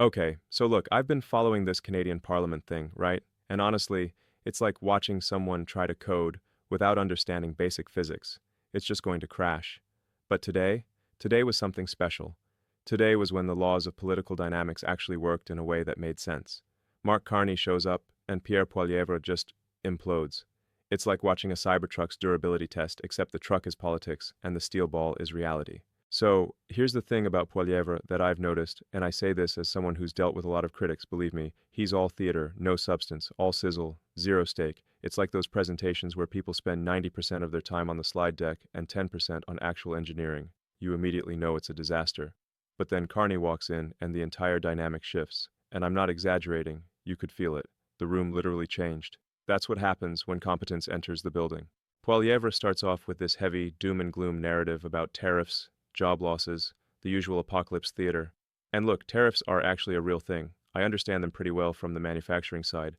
Okay, so look, I've been following this Canadian Parliament thing, right? And honestly, it's like watching someone try to code without understanding basic physics. It's just going to crash. But today was something special. Today was when the laws of political dynamics actually worked in a way that made sense. Mark Carney shows up, and Pierre Poilievre just implodes. It's like watching a Cybertruck's durability test, except the truck is politics and the steel ball is reality. So here's the thing about Poilievre that I've noticed, and I say this as someone who's dealt with a lot of critics, believe me, he's all theater, no substance, all sizzle, zero steak. It's like those presentations where people spend 90% of their time on the slide deck and 10% on actual engineering. You immediately know it's a disaster. But then Carney walks in and the entire dynamic shifts. And I'm not exaggerating, you could feel it. The room literally changed. That's what happens when competence enters the building. Poilievre starts off with this heavy doom and gloom narrative about tariffs, job losses, the usual apocalypse theater. And look, tariffs are actually a real thing. I understand them pretty well from the manufacturing side.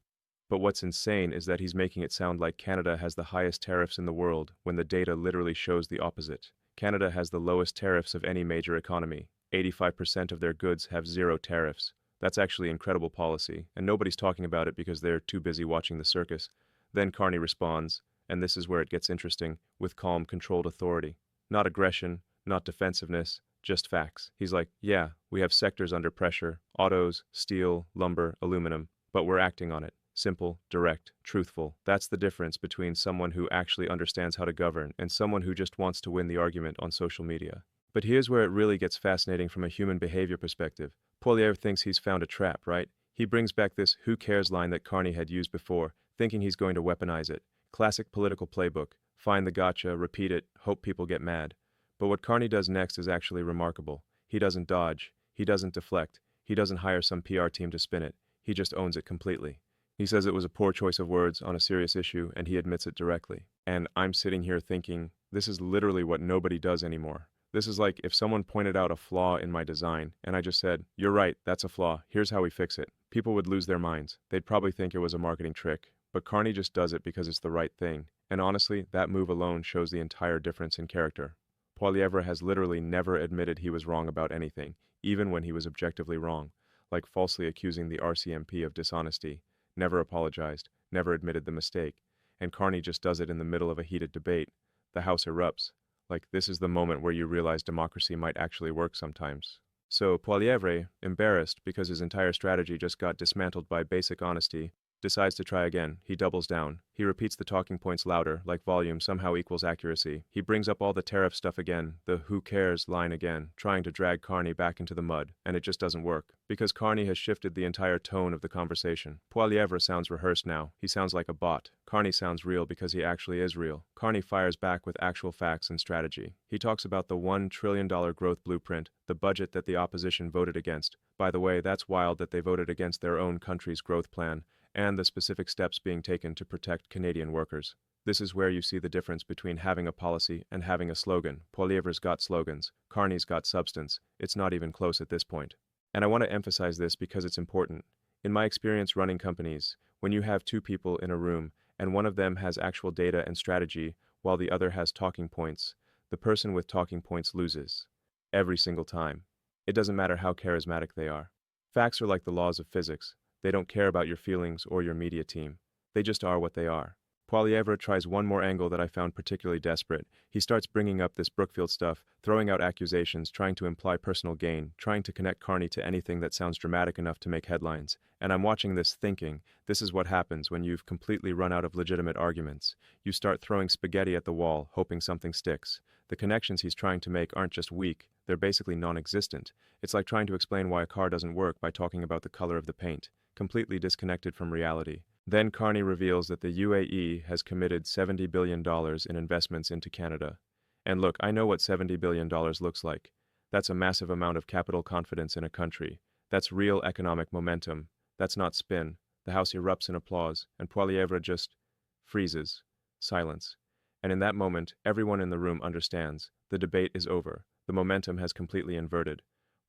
But what's insane is that he's making it sound like Canada has the highest tariffs in the world when the data literally shows the opposite. Canada has the lowest tariffs of any major economy. 85% of their goods have zero tariffs. That's actually incredible policy, and nobody's talking about it because they're too busy watching the circus. Then Carney responds, and this is where it gets interesting, with calm, controlled authority. Not aggression, not defensiveness, just facts. He's like, yeah, we have sectors under pressure, autos, steel, lumber, aluminum, but we're acting on it. Simple, direct, truthful. That's the difference between someone who actually understands how to govern and someone who just wants to win the argument on social media. But here's where it really gets fascinating from a human behavior perspective. Poilievre thinks he's found a trap, right? He brings back this who cares line that Carney had used before, thinking he's going to weaponize it. Classic political playbook. Find the gotcha, repeat it, hope people get mad. But what Carney does next is actually remarkable. He doesn't dodge. He doesn't deflect. He doesn't hire some PR team to spin it. He just owns it completely. He says it was a poor choice of words on a serious issue, and he admits it directly. And I'm sitting here thinking, this is literally what nobody does anymore. This is like if someone pointed out a flaw in my design, and I just said, you're right, that's a flaw, here's how we fix it. People would lose their minds. They'd probably think it was a marketing trick. But Carney just does it because it's the right thing. And honestly, that move alone shows the entire difference in character. Poilievre has literally never admitted he was wrong about anything, even when he was objectively wrong, like falsely accusing the RCMP of dishonesty. Never apologized, never admitted the mistake. And Carney just does it in the middle of a heated debate. The House erupts. Like, this is the moment where you realize democracy might actually work sometimes. So Poilievre, embarrassed because his entire strategy just got dismantled by basic honesty, decides to try again. He doubles down. He repeats the talking points louder, like volume somehow equals accuracy. He brings up all the tariff stuff again, the who cares line again, trying to drag Carney back into the mud, and it just doesn't work. Because Carney has shifted the entire tone of the conversation. Poilievre sounds rehearsed now. He sounds like a bot. Carney sounds real because he actually is real. Carney fires back with actual facts and strategy. He talks about the $1 trillion growth blueprint, the budget that the opposition voted against. By the way, that's wild that they voted against their own country's growth plan, and the specific steps being taken to protect Canadian workers. This is where you see the difference between having a policy and having a slogan. Poilievre's got slogans. Carney's got substance. It's not even close at this point. And I want to emphasize this because it's important. In my experience running companies, when you have two people in a room and one of them has actual data and strategy while the other has talking points, the person with talking points loses. Every single time. It doesn't matter how charismatic they are. Facts are like the laws of physics. They don't care about your feelings or your media team. They just are what they are. Poilievre tries one more angle that I found particularly desperate. He starts bringing up this Brookfield stuff, throwing out accusations, trying to imply personal gain, trying to connect Carney to anything that sounds dramatic enough to make headlines. And I'm watching this thinking, this is what happens when you've completely run out of legitimate arguments. You start throwing spaghetti at the wall, hoping something sticks. The connections he's trying to make aren't just weak, they're basically non-existent. It's like trying to explain why a car doesn't work by talking about the color of the paint. Completely disconnected from reality. Then Carney reveals that the UAE has committed $70 billion in investments into Canada. And look, I know what $70 billion looks like. That's a massive amount of capital confidence in a country. That's real economic momentum. That's not spin. The House erupts in applause, and Poilievre just freezes. Silence. And in that moment, everyone in the room understands. The debate is over. The momentum has completely inverted.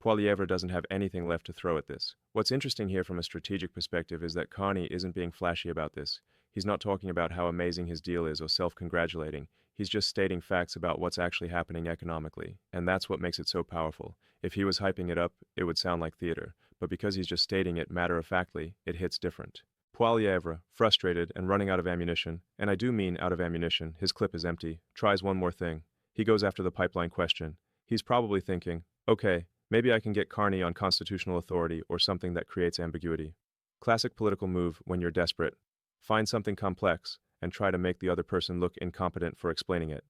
Poilievre doesn't have anything left to throw at this. What's interesting here from a strategic perspective is that Carney isn't being flashy about this. He's not talking about how amazing his deal is or self-congratulating. He's just stating facts about what's actually happening economically, and that's what makes it so powerful. If he was hyping it up, it would sound like theater. but because he's just stating it matter-of-factly, it hits different. Poilievre, frustrated and running out of ammunition, and I do mean out of ammunition, his clip is empty, tries one more thing. He goes after the pipeline question. He's probably thinking, okay, maybe I can get Carney on constitutional authority or something that creates ambiguity. Classic political move when you're desperate. Find something complex and try to make the other person look incompetent for explaining it.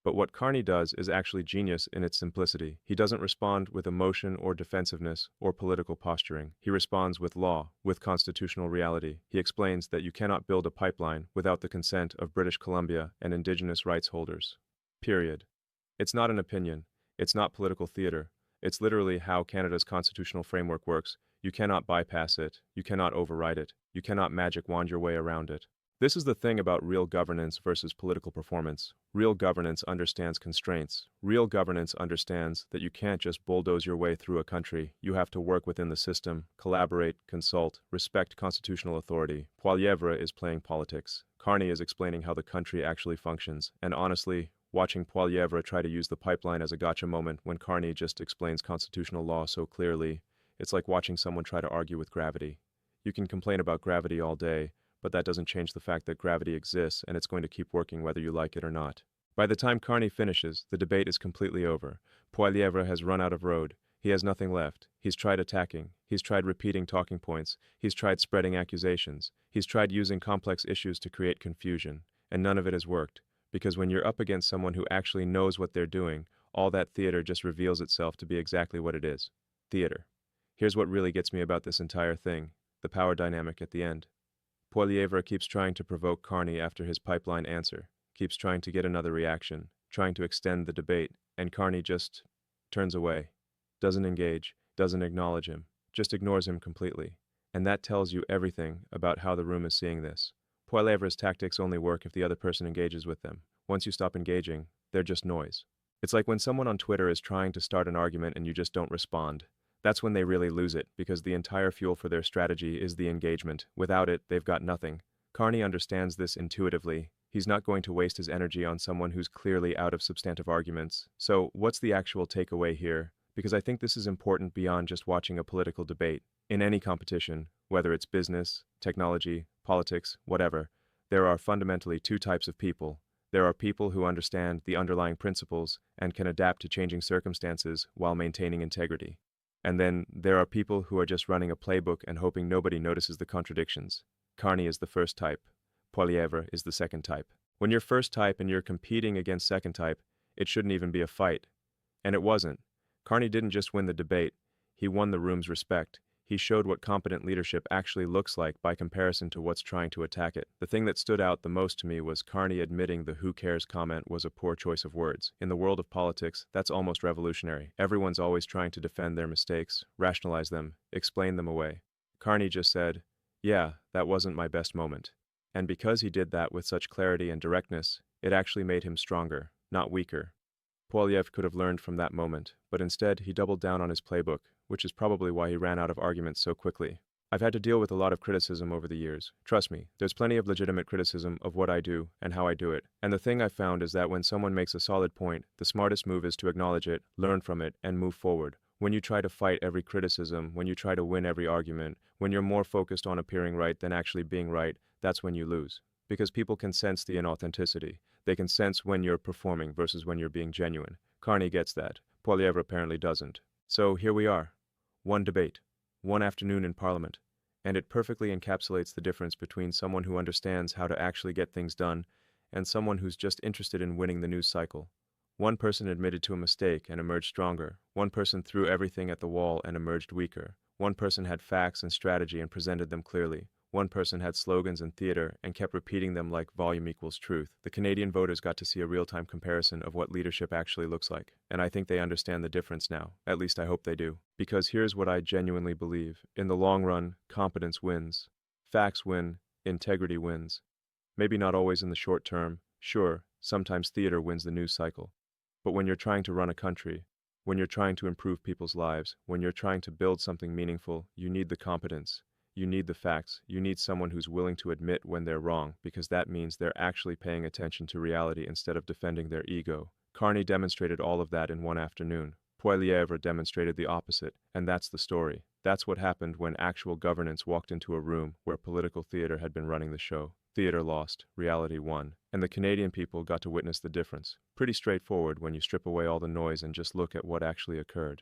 But what Carney does is actually genius in its simplicity. He doesn't respond with emotion or defensiveness or political posturing. He responds with law, with constitutional reality. He explains that you cannot build a pipeline without the consent of British Columbia and Indigenous rights holders. Period. It's not an opinion. It's not political theater. It's literally how Canada's constitutional framework works. You cannot bypass it. You cannot override it. You cannot magic wand your way around it. This is the thing about real governance versus political performance. Real governance understands constraints. Real governance understands that you can't just bulldoze your way through a country. You have to work within the system, collaborate, consult, respect constitutional authority. Poilievre is playing politics. Carney is explaining how the country actually functions. And honestly, watching Poilievre try to use the pipeline as a gotcha moment when Carney just explains constitutional law so clearly, it's like watching someone try to argue with gravity. You can complain about gravity all day, but that doesn't change the fact that gravity exists and it's going to keep working whether you like it or not. By the time Carney finishes, the debate is completely over. Poilievre has run out of road. He has nothing left. He's tried attacking. He's tried repeating talking points. He's tried spreading accusations. He's tried using complex issues to create confusion. And none of it has worked. Because when you're up against someone who actually knows what they're doing, all that theater just reveals itself to be exactly what it is. Theater. Here's what really gets me about this entire thing. The power dynamic at the end. Poilievre keeps trying to provoke Carney after his pipeline answer, keeps trying to get another reaction, trying to extend the debate, and Carney just turns away, doesn't engage, doesn't acknowledge him, just ignores him completely. And that tells you everything about how the room is seeing this. Poilievre's tactics only work if the other person engages with them. Once you stop engaging, they're just noise. It's like when someone on Twitter is trying to start an argument and you just don't respond. That's when they really lose it, because the entire fuel for their strategy is the engagement. Without it, they've got nothing. Carney understands this intuitively. He's not going to waste his energy on someone who's clearly out of substantive arguments. So, what's the actual takeaway here? Because I think this is important beyond just watching a political debate. In any competition, whether it's business, technology, politics, whatever, there are fundamentally two types of people. There are people who understand the underlying principles and can adapt to changing circumstances while maintaining integrity. And then there are people who are just running a playbook and hoping nobody notices the contradictions. Carney is the first type. Poilievre is the second type. When you're first type and you're competing against second type, it shouldn't even be a fight. And it wasn't. Carney didn't just win the debate, he won the room's respect. He showed what competent leadership actually looks like by comparison to what's trying to attack it. The thing that stood out the most to me was Carney admitting the "who cares" comment was a poor choice of words. In the world of politics, that's almost revolutionary. Everyone's always trying to defend their mistakes, rationalize them, explain them away. Carney just said, "Yeah, that wasn't my best moment." And because he did that with such clarity and directness, it actually made him stronger, not weaker. Poilievre could have learned from that moment, but instead he doubled down on his playbook, which is probably why he ran out of arguments so quickly. I've had to deal with a lot of criticism over the years. Trust me, there's plenty of legitimate criticism of what I do and how I do it. And the thing I've found is that when someone makes a solid point, the smartest move is to acknowledge it, learn from it, and move forward. When you try to fight every criticism, when you try to win every argument, when you're more focused on appearing right than actually being right, that's when you lose. Because people can sense the inauthenticity. They can sense when you're performing versus when you're being genuine. Carney gets that. Poilievre apparently doesn't. So here we are. One debate. One afternoon in Parliament. And it perfectly encapsulates the difference between someone who understands how to actually get things done and someone who's just interested in winning the news cycle. One person admitted to a mistake and emerged stronger. One person threw everything at the wall and emerged weaker. One person had facts and strategy and presented them clearly. One person had slogans and theater and kept repeating them like volume equals truth. The Canadian voters got to see a real-time comparison of what leadership actually looks like. And I think they understand the difference now. At least I hope they do. Because here's what I genuinely believe. In the long run, competence wins. Facts win. Integrity wins. Maybe not always in the short term. Sure, sometimes theater wins the news cycle. But when you're trying to run a country, when you're trying to improve people's lives, when you're trying to build something meaningful, you need the competence. You need the facts. You need someone who's willing to admit when they're wrong, because that means they're actually paying attention to reality instead of defending their ego. Carney demonstrated all of that in one afternoon. Poilievre demonstrated the opposite, and that's the story. That's what happened when actual governance walked into a room where political theater had been running the show. Theater lost, reality won, and the Canadian people got to witness the difference. Pretty straightforward when you strip away all the noise and just look at what actually occurred.